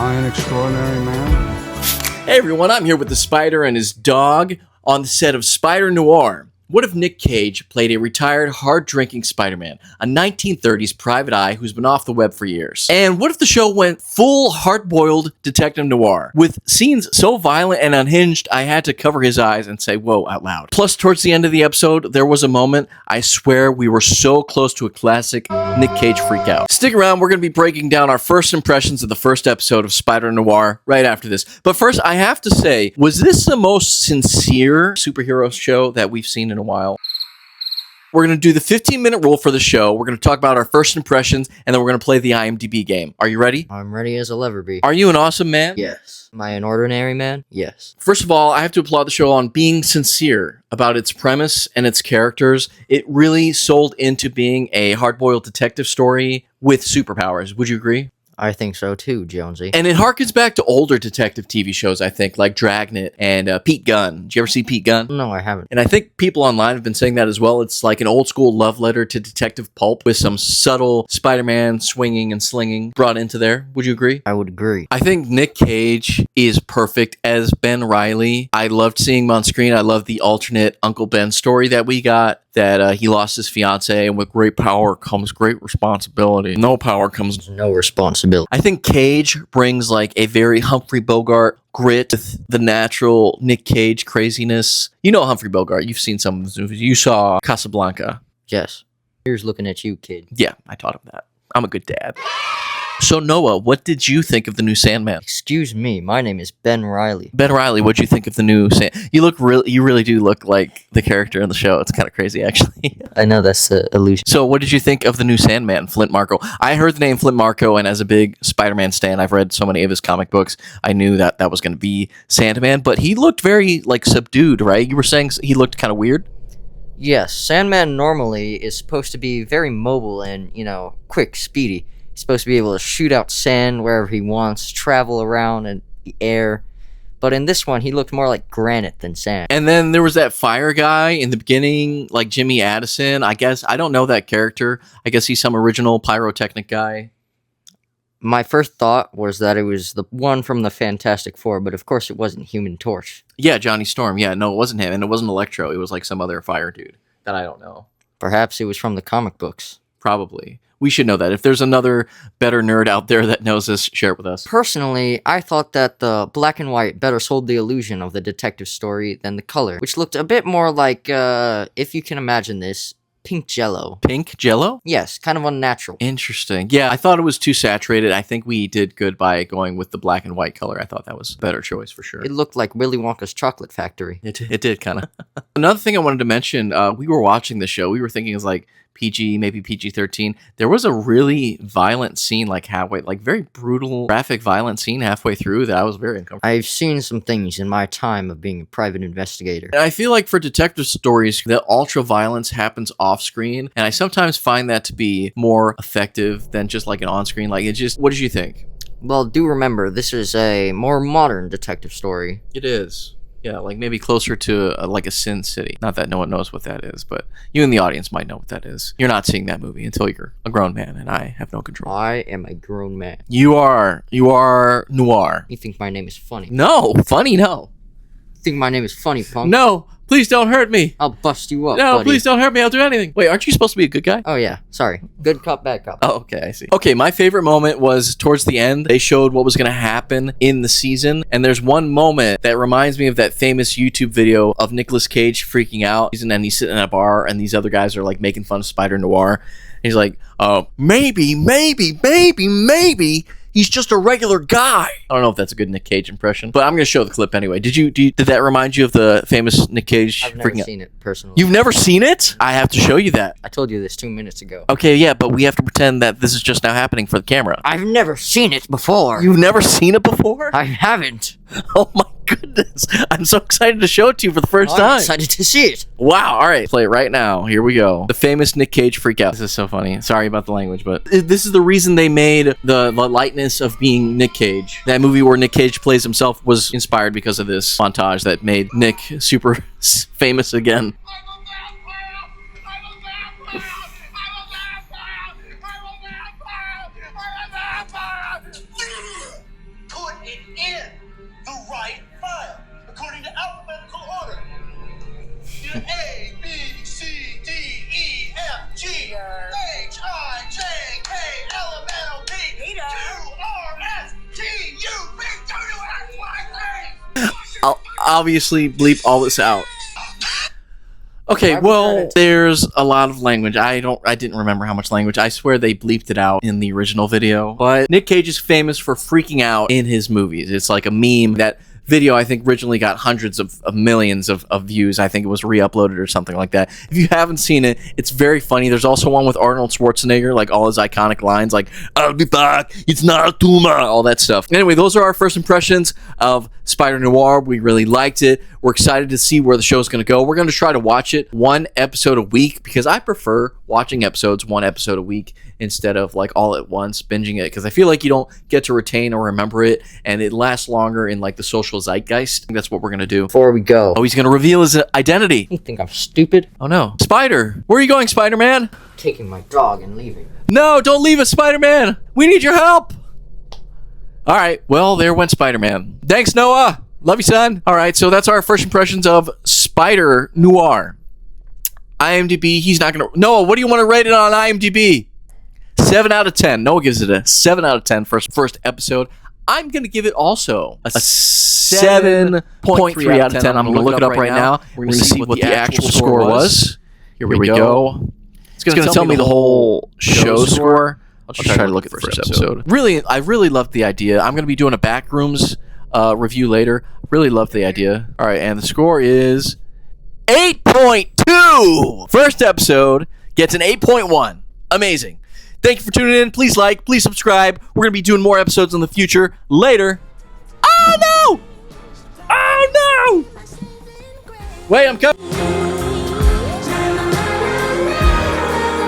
fine, extraordinary man. Hey everyone, I'm here with the Spider and his dog on the set of Spider-Noir. What if Nick Cage played a retired, hard-drinking Spider-Man, a 1930s private eye who's been off the web for years? And what if the show went full hard-boiled detective noir, with scenes so violent and unhinged I had to cover his eyes and say whoa out loud? Plus, towards the end of the episode, there was a moment, I swear we were so close to a classic Nick Cage freakout. Stick around, we're going to be breaking down our first impressions of the first episode of Spider-Noir right after this. But first, I have to say, was this the most sincere superhero show that we've seen in a while? We're going to do the 15-minute rule for the show. We're going to talk about our first impressions, and then we're going to play the IMDb game. Are you ready? I'm ready as I'll ever be. Are you an awesome man? Yes. Am I an ordinary man? Yes. First of all, I have to applaud the show on being sincere about its premise and its characters. It really sold into being a hard-boiled detective story with superpowers. Would you agree? I think so too, Jonesy. And it harkens back to older detective TV shows, I think, like Dragnet and Pete Gunn. Did you ever see Pete Gunn? No, I haven't. And I think people online have been saying that as well. It's like an old school love letter to detective pulp with some subtle Spider-Man swinging and slinging brought into there. Would you agree? I would agree. I think Nick Cage is perfect as Ben Reilly. I loved seeing him on screen. I love the alternate Uncle Ben story that we got, that he lost his fiance, and with great power comes great responsibility. No power comes No responsibility. I think Cage brings like a very Humphrey Bogart grit with the natural Nick Cage craziness. You know Humphrey Bogart. You've seen some of his movies. You saw Casablanca. Yes. Here's looking at you, kid. Yeah, I taught him that. I'm a good dad. So Noah, what did you think of the new Sandman? Excuse me, my name is Ben Reilly. Ben Reilly, what did you think of the new Sandman? You really do look like the character in the show. It's kind of crazy, actually. I know that's the illusion. So what did you think of the new Sandman, Flint Marko? I heard the name Flint Marko, and as a big Spider-Man stan, I've read so many of his comic books, I knew that that was going to be Sandman, but he looked very, like, subdued, right? You were saying he looked kind of weird? Yes, Sandman normally is supposed to be very mobile and, quick, speedy. He's supposed to be able to shoot out sand wherever he wants, travel around in the air. But in this one, he looked more like granite than sand. And then there was that fire guy in the beginning, like Jimmy Addison. I guess, I don't know that character. I guess he's some original pyrotechnic guy. My first thought was that it was the one from the Fantastic Four, but of course it wasn't Human Torch. Yeah, Johnny Storm. Yeah, no, it wasn't him. And it wasn't Electro. It was like some other fire dude that I don't know. Perhaps it was from the comic books. Probably. We should know that. If there's another better nerd out there that knows this, share it with us. Personally, I thought that the black and white better sold the illusion of the detective story than the color, which looked a bit more like, if you can imagine this, pink jello. Pink jello? Yes, kind of unnatural. Interesting. Yeah, I thought it was too saturated. I think we did good by going with the black and white color. I thought that was a better choice for sure. It looked like Willy Wonka's chocolate factory. It did kind of. Another thing I wanted to mention, we were watching the show. We were thinking it was like PG, maybe PG-13. There was a really violent scene, like halfway, like very brutal, graphic, violent scene halfway through that I was very uncomfortable. I've seen some things in my time of being a private investigator. And I feel like for detective stories, the ultra violence happens off screen, and I sometimes find that to be more effective than just like an on screen. Like, it just, what did you think? Well, do remember, this is a more modern detective story. It is. Yeah, like maybe closer to like a Sin City. Not that no one knows what that is, but you in the audience might know what that is. You're not seeing that movie until you're a grown man, and I have no control. I am a grown man. You are noir. You think my name is funny? No, funny, no. You think my name is funny, punk? No, please don't hurt me. I'll bust you up, No, buddy. please don't hurt me. I'll do anything. Wait, aren't you supposed to be a good guy? Oh, yeah. Sorry. Good cop, bad cop. Oh, okay, I see. Okay, my favorite moment was towards the end. They showed what was going to happen in the season, and there's one moment that reminds me of that famous YouTube video of Nicolas Cage freaking out. And he's sitting in a bar, and these other guys are like making fun of Spider-Noir. He's like, maybe, he's just a regular guy. I don't know if that's a good Nick Cage impression, but I'm going to show the clip anyway. Did that remind you of the famous Nick Cage I've never freaking out? seen it, personally. You've never seen it? I have to show you that. I told you this 2 minutes ago. Okay, yeah, but we have to pretend that this is just now happening for the camera. I've never seen it before. You've never seen it before? I haven't. Oh my goodness. I'm so excited to show it to you for the first I'm time. excited to see it. Wow, all right. Play it right now. Here we go. The famous Nick Cage freakout. This is so funny. Sorry about the language, but this is the reason they made the lightness of being Nick Cage. That movie where Nick Cage plays himself was inspired because of this montage that made Nick super famous again. obviously bleep all this out. Okay, well, there's a lot of language. I didn't remember how much language. I swear they bleeped it out in the original video. But Nick Cage is famous for freaking out in his movies. It's like a meme. That video, I think, originally got hundreds of millions of views. I think it was re-uploaded or something like that. If you haven't seen it, it's very funny. There's also one with Arnold Schwarzenegger, like all his iconic lines, like, I'll be back, it's not a tumor, all that stuff. Anyway, those are our first impressions of Spider-Noir. We really liked it. We're excited to see where the show's going to go. We're going to try to watch it one episode a week, because I prefer watching episodes one episode a week instead of like all at once binging it, because I feel like you don't get to retain or remember it, and it lasts longer in like the social zeitgeist. I think that's what we're gonna do. Before we go, Oh, he's gonna reveal his identity. you think I'm stupid? Oh no. Spider, where are you going, Spider-Man? Taking my dog and leaving. No, don't leave us, Spider-Man. We need your help. All right, well, there went Spider-Man. Thanks, Noah. Love you, son. All right, so that's our first impressions of Spider-Noir. IMDb, he's not gonna... Noah, what do you want to rate it on IMDb? 7 out of 10. Noah gives it a 7 out of 10 for first episode. I'm going to give it also a 7.3 out of 10. I'm going to look it up right now. We're going to see what the actual score was. Here we go. It's going to tell me the whole show score. I'll just try to look at the first episode. Really, I really loved the idea. I'm going to be doing a Backrooms review later. Really loved the idea. All right, and the score is 8.2. First episode gets an 8.1. Amazing. Thank you for tuning in. Please like, please subscribe. We're going to be doing more episodes in the future. Later. Oh, no! Oh, no! Wait, I'm coming.